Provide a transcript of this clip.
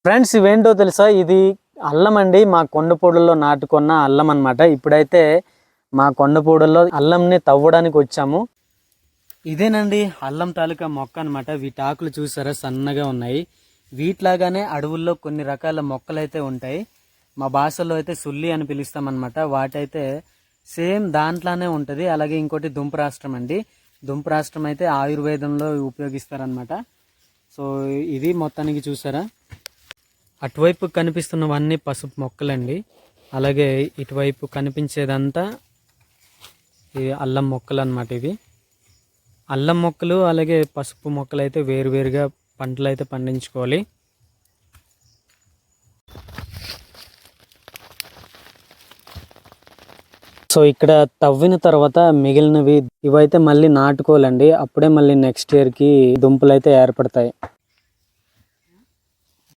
Friends ఇవేంటో తెలుసా, ఇది అల్లం అండి. మా కొండపూడుల్లో నాటుకున్న అల్లం అనమాట. ఇప్పుడైతే మా కొండపూడుల్లో అల్లంని తవ్వడానికి వచ్చాము. ఇదేనండి అల్లం తాలూకా మొక్క అనమాట. వీటి ఆకులు చూసారా, సన్నగా ఉన్నాయి. వీటిలాగానే అడవుల్లో కొన్ని రకాల మొక్కలు అయితే ఉంటాయి. మా భాషలో అయితే సుల్లి అని పిలుస్తాం అనమాట. వాటైతే సేమ్ దాంట్లోనే ఉంటుంది. అలాగే ఇంకోటి దుంపరాష్ట్రం అండి. దుంపరాష్ట్రం అయితే ఆయుర్వేదంలో ఉపయోగిస్తారనమాట. సో ఇది మొత్తానికి చూసారా, అటువైపు కనిపిస్తున్నవన్నీ పసుపు మొక్కలండి. అలాగే ఇటువైపు కనిపించేదంతా ఈ అల్లం మొక్కలు అన్నమాట. ఇవి అల్లం మొక్కలు అలాగే పసుపు మొక్కలు అయితే వేరువేరుగా పంటలు అయితే పండించుకోవాలి. సో ఇక్కడ తవ్విన తర్వాత మిగిలినవి ఇవైతే మళ్ళీ నాటుకోవాలండి. అప్పుడే మళ్ళీ నెక్స్ట్ ఇయర్కి దుంపలు అయితే ఏర్పడతాయి.